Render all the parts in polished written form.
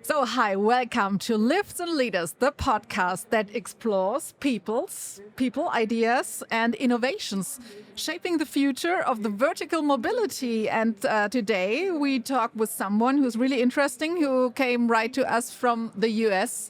So, hi, welcome to Lifts and Leaders, the podcast that explores people, ideas, and innovations shaping the future of the vertical mobility. And today we talk with someone who's really interesting, who came right to us from the US,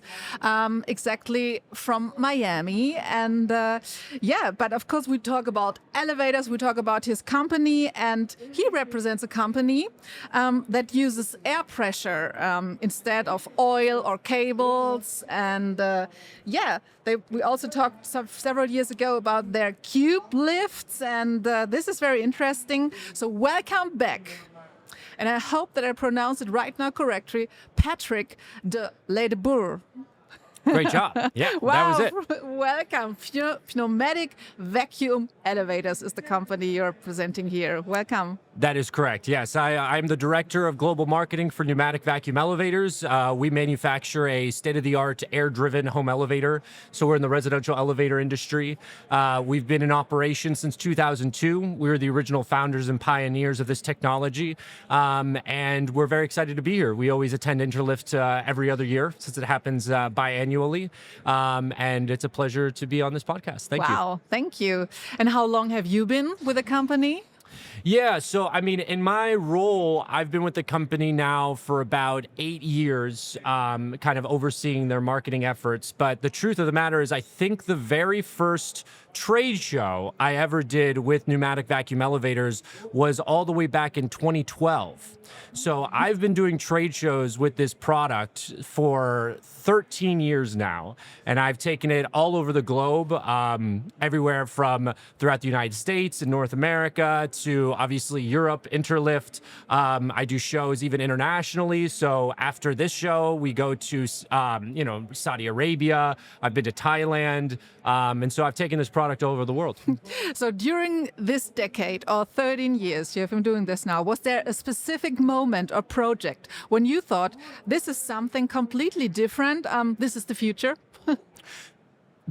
exactly from Miami. And but of course we talk about elevators, we talk about his company, and he represents a company that uses air pressure instead of oil or cables. And we also talked several years ago about their cube lifts, and this is very interesting. So welcome back. And I hope that I pronounced it right now correctly, Patrick de Ledebur. Great job. Yeah, wow. That was it. Welcome. Pneumatic Vacuum Elevators is the company you're presenting here. Welcome. That is correct. Yes, I'm the director of global marketing for Pneumatic Vacuum Elevators. We manufacture a state-of-the-art air-driven home elevator. So we're in the residential elevator industry. We've been in operation since 2002. We were the original founders and pioneers of this technology. And we're very excited to be here. We always attend Interlift every other year since it happens biannually. And it's a pleasure to be on this podcast. Thank you. Wow, thank you. And how long have you been with the company? Yeah, so I mean, in my role, I've been with the company now for about 8 years, kind of overseeing their marketing efforts. But the truth of the matter is, I think the very first trade show I ever did with Pneumatic Vacuum Elevators was all the way back in 2012. So I've been doing trade shows with this product for 13 years now, and I've taken it all over the globe, everywhere from throughout the United States and North America to obviously Europe, Interlift. I do shows even internationally. So after this show, we go to, Saudi Arabia. I've been to Thailand. And so I've taken this product all over the world. So during this decade or 13 years you have been doing this now, was there a specific moment or project when you thought this is something completely different? This is the future?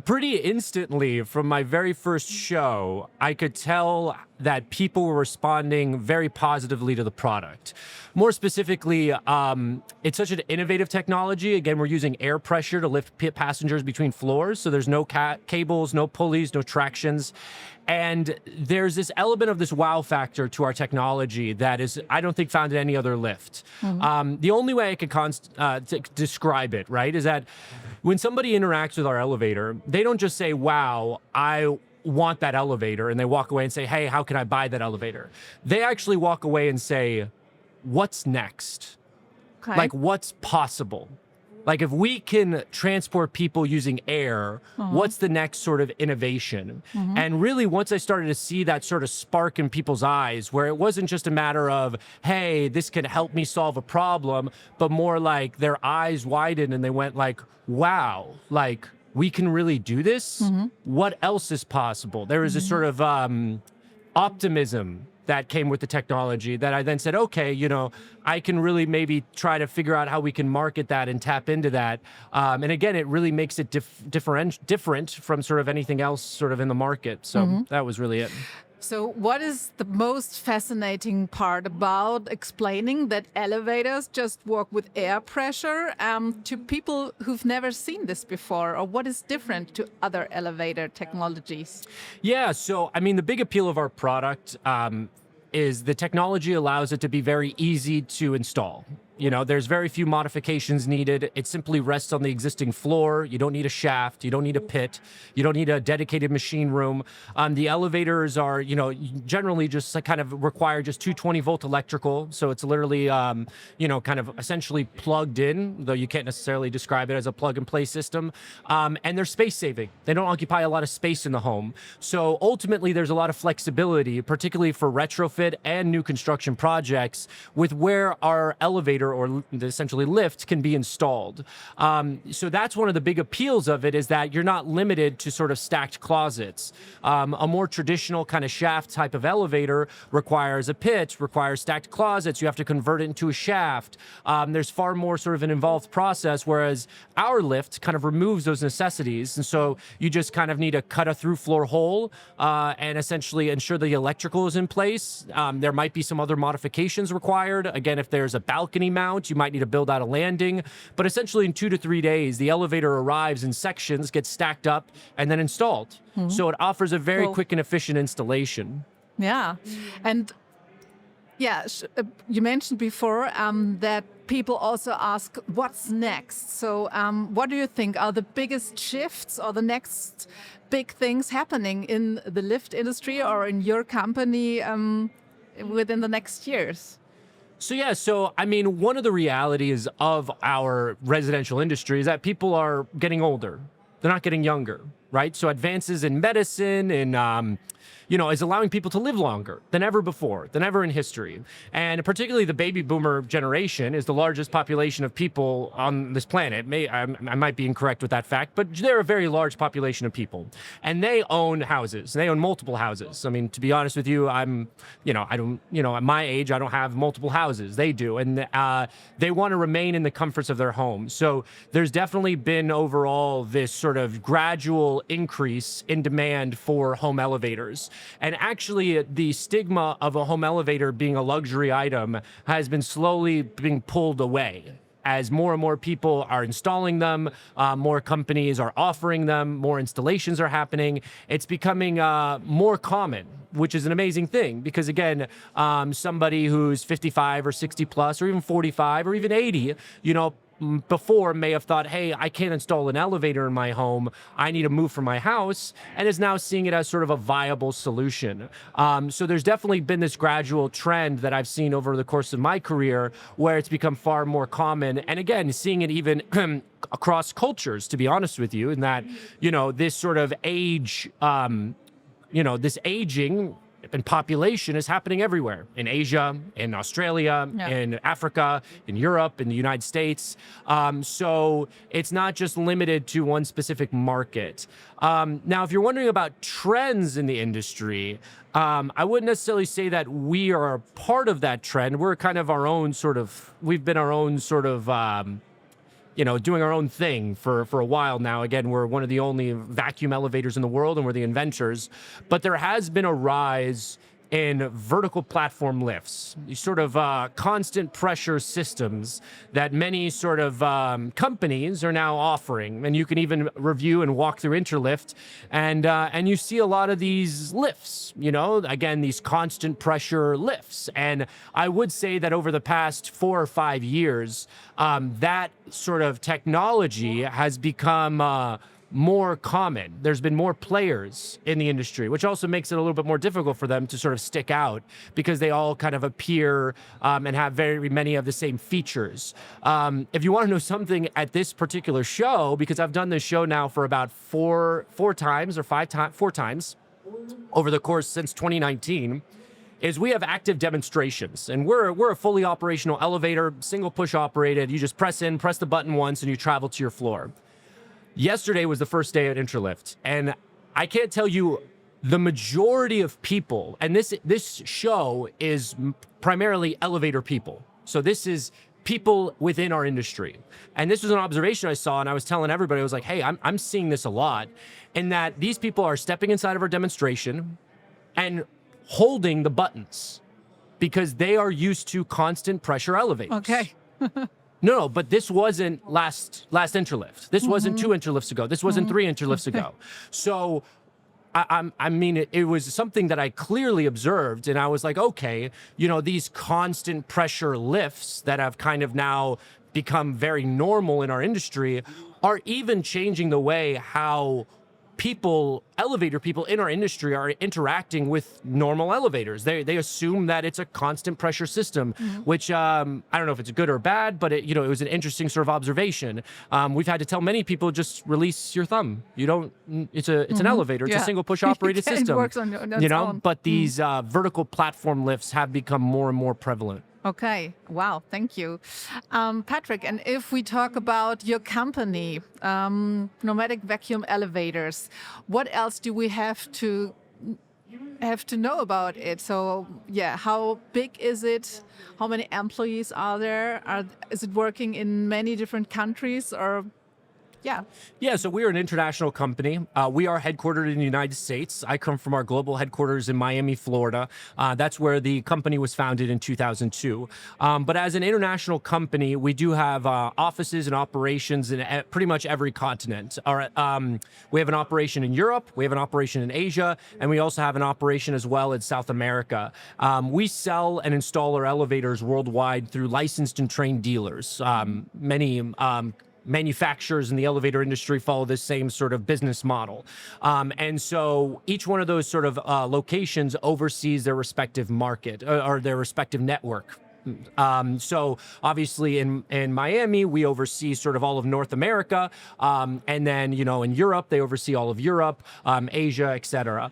Pretty instantly from my very first show, I could tell that people were responding very positively to the product. More specifically, it's such an innovative technology. Again, we're using air pressure to lift passengers between floors. So there's no cables, no pulleys, no tractions. And there's this element of this wow factor to our technology that is, I don't think, found in any other lift. Mm-hmm. The only way I could describe it, right, is that when somebody interacts with our elevator, they don't just say, wow, I want that elevator, and they walk away and say, hey, how can I buy that elevator? They actually walk away and say, what's next? Okay. Like, what's possible? Like, if we can transport people using air, what's the next sort of innovation? And really, once I started to see that sort of spark in people's eyes, where it wasn't just a matter of, hey, this can help me solve a problem, but more like their eyes widened and they went like, wow, like, we can really do this? What else is possible? There was a sort of optimism that came with the technology that I then said, okay, I can really maybe try to figure out how we can market that and tap into that. And again, it really makes it different from sort of anything else sort of in the market. So that was really it. So what is the most fascinating part about explaining that elevators just work with air pressure to people who've never seen this before? Or what is different to other elevator technologies? Yeah, so I mean, the big appeal of our product is the technology allows it to be very easy to install. There's very few modifications needed. It simply rests on the existing floor. You don't need a shaft. You don't need a pit. You don't need a dedicated machine room. The elevators are, generally just kind of require just 220-volt electrical. So it's literally, kind of essentially plugged in, though you can't necessarily describe it as a plug-and-play system. And they're space-saving. They don't occupy a lot of space in the home. So ultimately, there's a lot of flexibility, particularly for retrofit and new construction projects, with where our elevator or essentially lift can be installed. So that's one of the big appeals of it, is that you're not limited to sort of stacked closets. A more traditional kind of shaft type of elevator requires a pit, requires stacked closets. You have to convert it into a shaft. There's far more sort of an involved process, whereas our lift kind of removes those necessities. And so you just kind of need to cut a through floor hole and essentially ensure the electrical is in place. There might be some other modifications required. Again, if there's a balcony mount. You might need to build out a landing. But essentially in 2 to 3 days, the elevator arrives in sections, gets stacked up, and then installed. So it offers a very quick and efficient installation. Yeah. And yeah, you mentioned before that people also ask, what's next? So what do you think are the biggest shifts or the next big things happening in the lift industry or in your company within the next years? So I mean, one of the realities of our residential industry is that people are getting older. They're not getting younger, right? So advances in medicine and is allowing people to live longer than ever before, than ever in history. And particularly the baby boomer generation is the largest population of people on this planet. I might be incorrect with that fact, but they're a very large population of people. And they own houses. They own multiple houses. I mean, to be honest with you, at my age, I don't have multiple houses. They do. And they want to remain in the comforts of their home. So there's definitely been overall this sort of gradual increase in demand for home elevators. And actually, the stigma of a home elevator being a luxury item has been slowly being pulled away. As more and more people are installing them, more companies are offering them, more installations are happening. It's becoming more common, which is an amazing thing because, again, somebody who's 55 or 60 plus or even 45 or even 80, before may have thought, hey, I can't install an elevator in my home. I need to move from my house, and is now seeing it as sort of a viable solution. So there's definitely been this gradual trend that I've seen over the course of my career where it's become far more common. And again, seeing it even across cultures, to be honest with you, in that, this sort of age, this aging and population is happening everywhere, in Asia, in Australia, in Africa, in Europe, in the United States. So it's not just limited to one specific market. Now, if you're wondering about trends in the industry, I wouldn't necessarily say that we are a part of that trend. We're kind of we've been our own sort of, doing our own thing for a while now. Again, we're one of the only vacuum elevators in the world, and we're the inventors. But there has been a rise in vertical platform lifts, these sort of constant pressure systems that many sort of companies are now offering. And you can even review and walk through Interlift, and you see a lot of these lifts, again, these constant pressure lifts. And I would say that over the past 4 or 5 years, that sort of technology has become more common. There's been more players in the industry, which also makes it a little bit more difficult for them to sort of stick out because they all kind of appear and have very many of the same features. If you want to know something at this particular show, because I've done this show now for about four times over the course since 2019, is we have active demonstrations, and we're a fully operational elevator, single push operated. You just press the button once, and you travel to your floor. Yesterday was the first day at Interlift, and I can't tell you the majority of people, and this show is primarily elevator people. So this is people within our industry. And this was an observation I saw, and I was telling everybody, I was like, hey, I'm seeing this a lot, in that these people are stepping inside of our demonstration and holding the buttons because they are used to constant pressure elevators. Okay. No, but this wasn't last Interlift. This wasn't 2 Interlifts ago. This wasn't 3 Interlifts ago. So, I mean, it was something that I clearly observed, and I was like, okay, these constant pressure lifts that have kind of now become very normal in our industry are even changing the way how elevator people in our industry are interacting with normal elevators. They assume that it's a constant pressure system, which I don't know if it's good or bad, but it was an interesting sort of observation. We've had to tell many people, just release your thumb. It's an elevator. It's a single push operated system. It works on its own. But these vertical platform lifts have become more and more prevalent. Okay. Wow. Thank you. Patrick, and if we talk about your company, Pneumatic Vacuum Elevators, what else do we have to know about it? So, how big is it? How many employees are there? Is it working in many different countries, or? Yeah. Yeah, so we're an international company. We are headquartered in the United States. I come from our global headquarters in Miami, Florida. That's where the company was founded in 2002. But as an international company, we do have offices and operations in pretty much every continent. We have an operation in Europe, we have an operation in Asia, and we also have an operation as well in South America. We sell and install our elevators worldwide through licensed and trained dealers. Many manufacturers in the elevator industry follow this same sort of business model. And so each one of those sort of locations oversees their respective market or their respective network. So obviously in Miami, we oversee sort of all of North America. And then, in Europe, they oversee all of Europe, Asia, et cetera.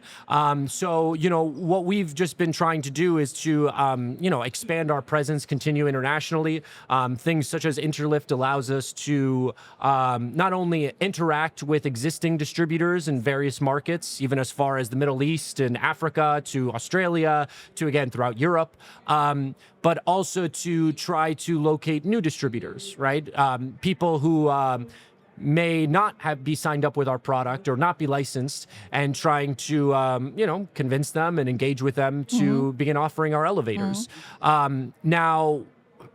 So, what we've just been trying to do is to, expand our presence, continue internationally. Things such as Interlift allows us to not only interact with existing distributors in various markets, even as far as the Middle East and Africa to Australia to, again, throughout Europe. But also to try to locate new distributors, right? People who may not be signed up with our product or not be licensed, and trying to, convince them and engage with them to begin offering our elevators. Now,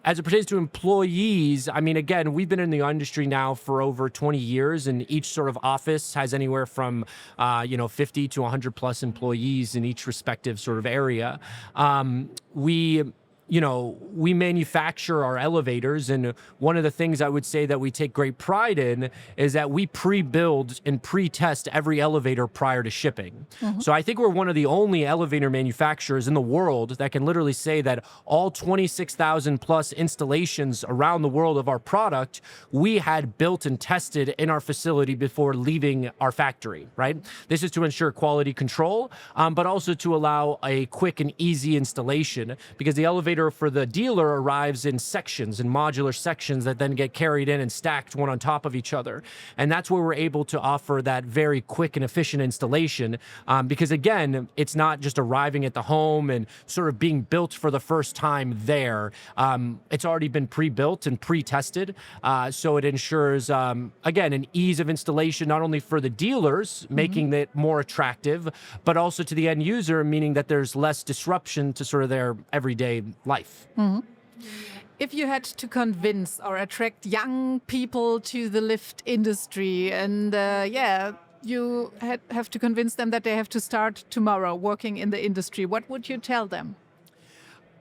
as it pertains to employees, I mean, again, we've been in the industry now for over 20 years, and each sort of office has anywhere from, 50 to 100 plus employees in each respective sort of area. We manufacture our elevators, and one of the things I would say that we take great pride in is that we pre-build and pre-test every elevator prior to shipping. So I think we're one of the only elevator manufacturers in the world that can literally say that all 26,000 plus installations around the world of our product, we had built and tested in our facility before leaving our factory, right? This is to ensure quality control, but also to allow a quick and easy installation, because the elevator for the dealer arrives in sections, in modular sections that then get carried in and stacked one on top of each other. And that's where we're able to offer that very quick and efficient installation, because again, it's not just arriving at the home and sort of being built for the first time there. It's already been pre-built and pre-tested. So it ensures, again, an ease of installation, not only for the dealers, making it more attractive, but also to the end user, meaning that there's less disruption to sort of their everyday life. If you had to convince or attract young people to the lift industry, and you have to convince them that they have to start tomorrow working in the industry, what would you tell them?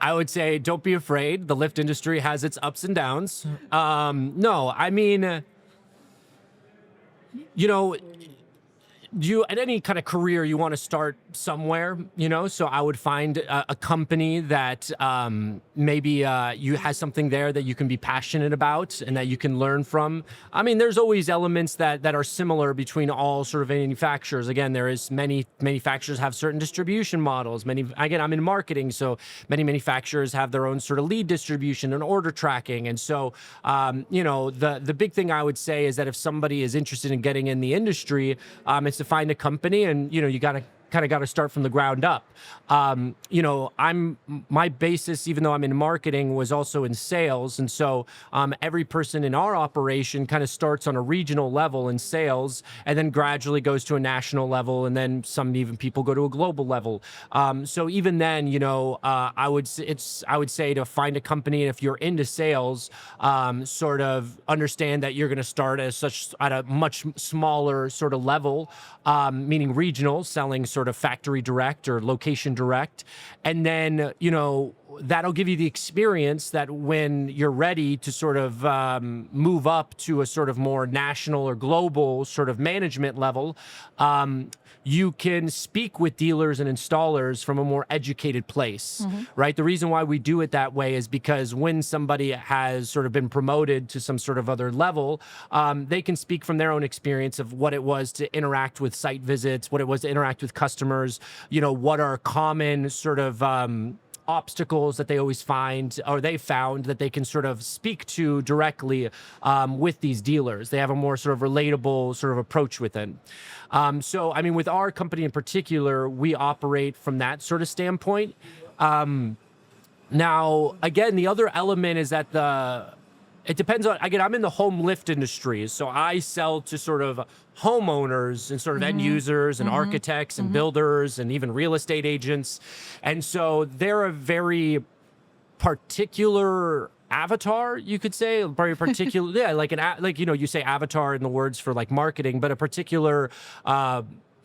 I would say, don't be afraid. The lift industry has its ups and downs. No, I mean, at any kind of career, you want to start somewhere, so I would find a company that maybe you has something there that you can be passionate about and that you can learn from. I mean, there's always elements that are similar between all sort of manufacturers. Again, there is many manufacturers have certain distribution models. Again, I'm in marketing, so many manufacturers have their own sort of lead distribution and order tracking. And so, the big thing I would say is that if somebody is interested in getting in the industry, it's to find a company, and you got to start from the ground up. My basis, even though I'm in marketing, was also in sales. And so every person in our operation kind of starts on a regional level in sales and then gradually goes to a national level. And then some even people go to a global level. So even then, I would say to find a company, and if you're into sales, sort of understand that you're going to start at a much smaller sort of level, meaning regional, selling sort of factory direct or location direct. And then, that'll give you the experience that when you're ready to sort of move up to a sort of more national or global sort of management level, you can speak with dealers and installers from a more educated place, right? The reason why we do it that way is because when somebody has sort of been promoted to some sort of other level, they can speak from their own experience of what it was to interact with site visits, what it was to interact with customers, what are common sort of obstacles that they always find, or they found that they can sort of speak to directly with these dealers. They have a more sort of relatable sort of approach with it. So, I mean, with our company in particular, we operate from that sort of standpoint. Now, again, the other element is that It depends on, again, I'm in the home lift industry. So I sell to sort of homeowners and sort of end users and architects and builders and even real estate agents. And so they're a very particular avatar, you could say, very particular, yeah, like you say avatar in the words for like marketing, but a particular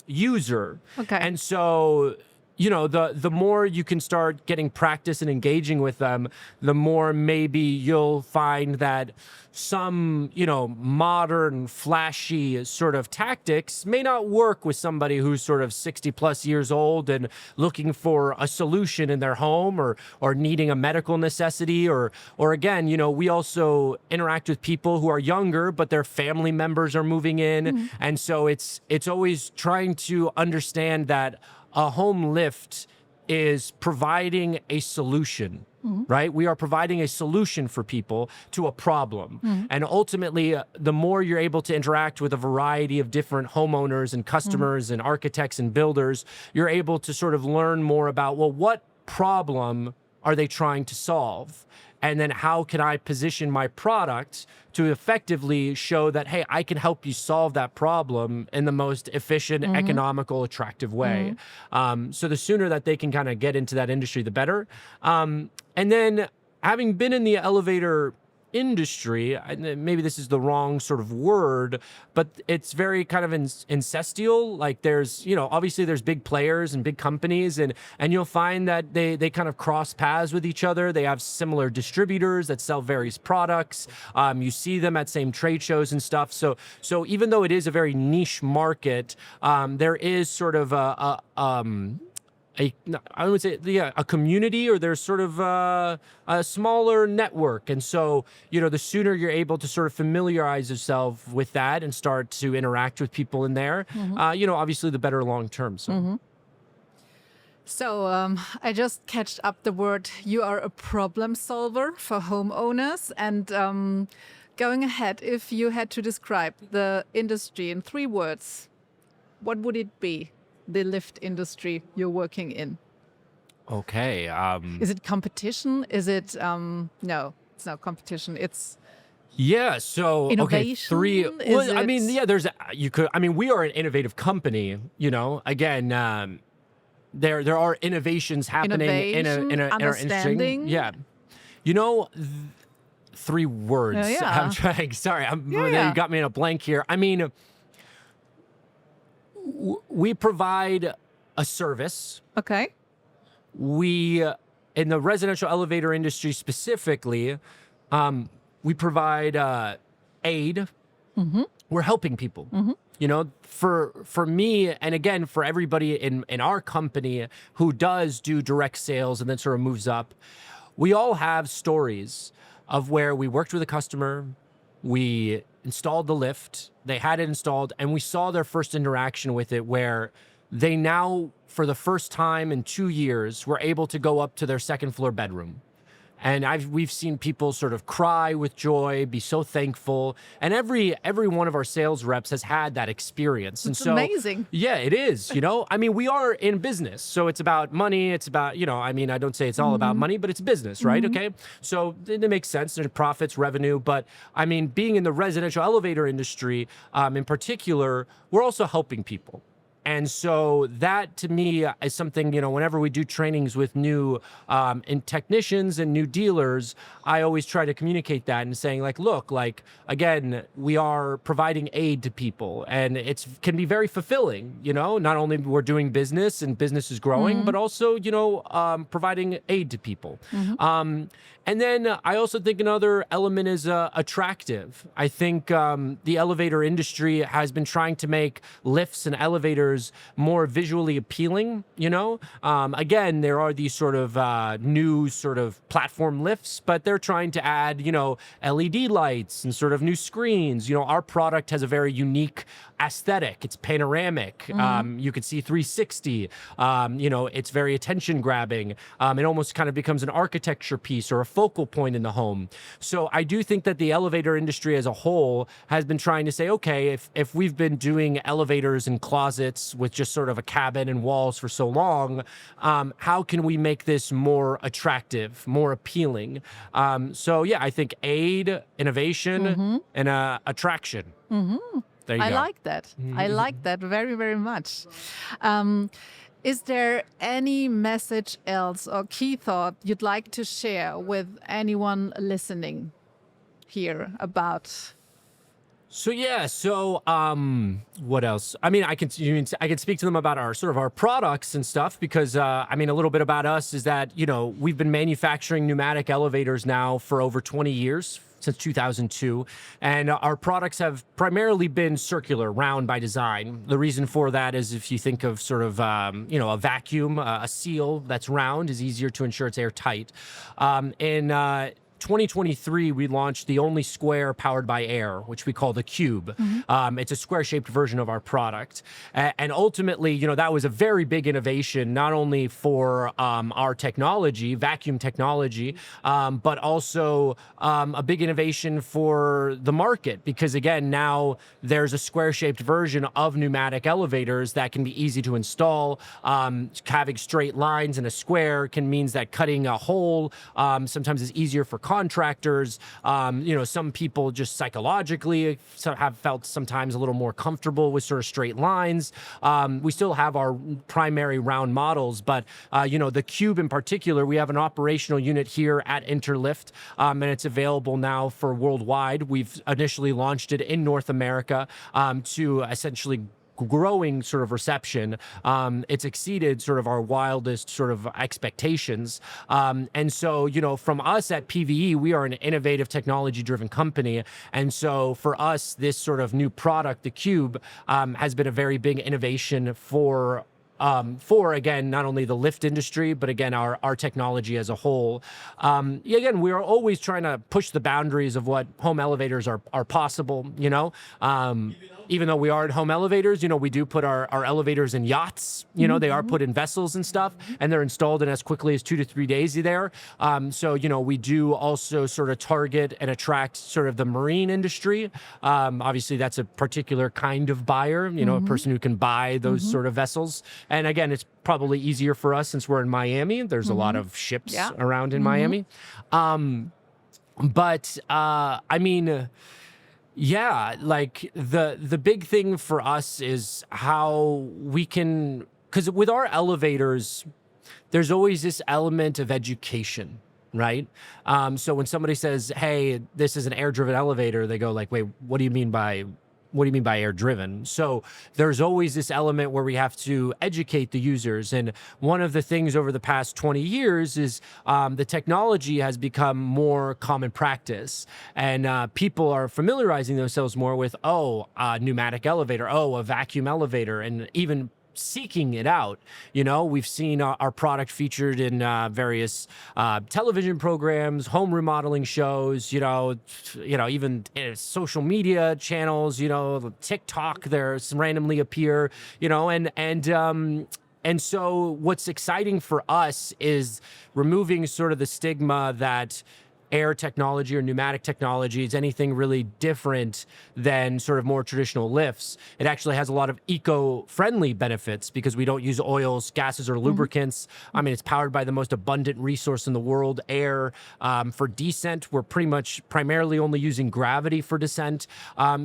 user. Okay. And so, the more you can start getting practice and engaging with them, the more maybe you'll find that some, modern, flashy sort of tactics may not work with somebody who's sort of 60 plus years old and looking for a solution in their home or needing a medical necessity or again, we also interact with people who are younger, but their family members are moving in. And so it's always trying to understand that a home lift is providing a solution, right? We are providing a solution for people to a problem. And ultimately, the more you're able to interact with a variety of different homeowners and customers and architects and builders, you're able to sort of learn more about, well, what problem are they trying to solve? And then how can I position my product to effectively show that, hey, I can help you solve that problem in the most efficient, economical, attractive way. So the sooner that they can kind of get into that industry, the better. And then having been in the elevator industry, maybe this is the wrong sort of word, but it's very kind of incestual. Like there's, obviously there's big players and big companies and you'll find that they kind of cross paths with each other. They have similar distributors that sell various products. You see them at same trade shows and stuff. So even though it is a very niche market, there is sort of I would say, a community, or there's sort of a smaller network. And so, the sooner you're able to sort of familiarize yourself with that and start to interact with people in there, obviously the better long term. So. So I just catched up the word. You are a problem solver for homeowners. And going ahead, if you had to describe the industry in 3 words, what would it be? The lift industry you're working in? Okay. Is it competition? Is it no? It's not competition. It's So innovation. Okay, 3. Well, I mean, there's you could. I mean, we are an innovative company. Again, there are innovations happening in our industry. Yeah. 3 words. Yeah. I'm trying. Sorry, you got me in a blank here. I mean, we provide a service. Okay. We, in the residential elevator industry specifically, we provide aid. We're helping people. For me, and again, for everybody in our company who does do direct sales and then sort of moves up, we all have stories of where we worked with a customer, we installed the lift, they had it installed, and we saw their first interaction with it where they now, for the first time in 2 years, were able to go up to their second floor bedroom. And we've seen people sort of cry with joy, be so thankful. And every one of our sales reps has had that experience. It's amazing. Yeah, it is. I mean, we are in business. So it's about money. It's about, I mean, I don't say it's all about money, but it's business, right? Okay. So it makes sense. There's profits, revenue. But I mean, being in the residential elevator industry in particular, we're also helping people. And so that to me is something, whenever we do trainings with new technicians and new dealers, I always try to communicate that and saying look, again, we are providing aid to people and it can be very fulfilling, not only we're doing business and business is growing, but also, providing aid to people. And then I also think another element is attractive. I think the elevator industry has been trying to make lifts and elevators more visually appealing. Again, there are these sort of new sort of platform lifts, but they're trying to add, LED lights and sort of new screens. Our product has a very unique aesthetic. It's panoramic. You can see 360. It's very attention grabbing. It almost kind of becomes an architecture piece or a focal point in the home. So I do think that the elevator industry as a whole has been trying to say, okay, if we've been doing elevators and closets with just sort of a cabin and walls for so long, how can we make this more attractive, more appealing? I think aid, innovation, and attraction. There you go. I like that. I like that very, very much. Is there any message else or key thought you'd like to share with anyone listening here about? What else? I mean, I can speak to them about our products and stuff because, a little bit about us is that, we've been manufacturing pneumatic elevators now for over 20 years, since 2002. And our products have primarily been circular, round by design. The reason for that is if you think of a vacuum, a seal that's round is easier to ensure it's airtight. In 2023, we launched the only square powered by air, which we call the Cube. It's a square-shaped version of our product. And ultimately, that was a very big innovation, not only for our technology, vacuum technology, but also a big innovation for the market. Because again, now there's a square-shaped version of pneumatic elevators that can be easy to install. Having straight lines in a square means that cutting a hole sometimes is easier for contractors. Some people just psychologically have felt sometimes a little more comfortable with sort of straight lines. We still have our primary round models, but the Cube in particular, we have an operational unit here at Interlift, and it's available now for worldwide. We've initially launched it in North America to essentially growing sort of reception. It's exceeded sort of our wildest sort of expectations. And so, from us at PVE, we are an innovative technology-driven company. And so for us, this sort of new product, the Cube, has been a very big innovation for again, not only the lift industry, but again, our technology as a whole. Again, we are always trying to push the boundaries of what home elevators are possible, even though we are at home elevators, we do put our elevators in yachts, they are put in vessels and stuff, and they're installed in as quickly as 2 to 3 days there. We do also sort of target and attract sort of the marine industry. Obviously, that's a particular kind of buyer, a person who can buy those sort of vessels. And again, it's probably easier for us since we're in Miami. There's a lot of ships around in Miami. The big thing for us is how we can, because with our elevators, there's always this element of education, right? So when somebody says, hey, this is an air-driven elevator, they go like, wait, what do you mean by air driven? So there's always this element where we have to educate the users. And one of the things over the past 20 years is the technology has become more common practice. And people are familiarizing themselves more with, a pneumatic elevator, a vacuum elevator, and even seeking it out. We've seen our product featured in various television programs, home remodeling shows, even social media channels, TikTok, there's randomly appear, and so what's exciting for us is removing sort of the stigma that air technology or pneumatic technology is anything really different than sort of more traditional lifts. It actually has a lot of eco-friendly benefits because we don't use oils, gases, or lubricants. It's powered by the most abundant resource in the world, air. For descent, we're primarily only using gravity for descent.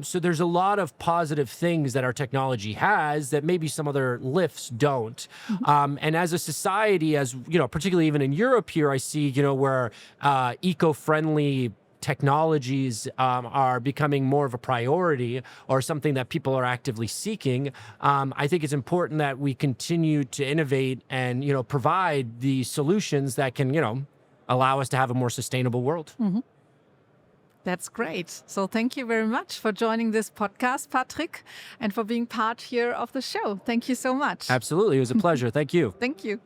So there's a lot of positive things that our technology has that maybe some other lifts don't. And as a society, particularly even in Europe here, I see, where eco-friendly technologies are becoming more of a priority or something that people are actively seeking. I think it's important that we continue to innovate and, provide the solutions that can, allow us to have a more sustainable world. That's great. So thank you very much for joining this podcast, Patrick, and for being part here of the show. Thank you so much. Absolutely. It was a pleasure. Thank you. Thank you.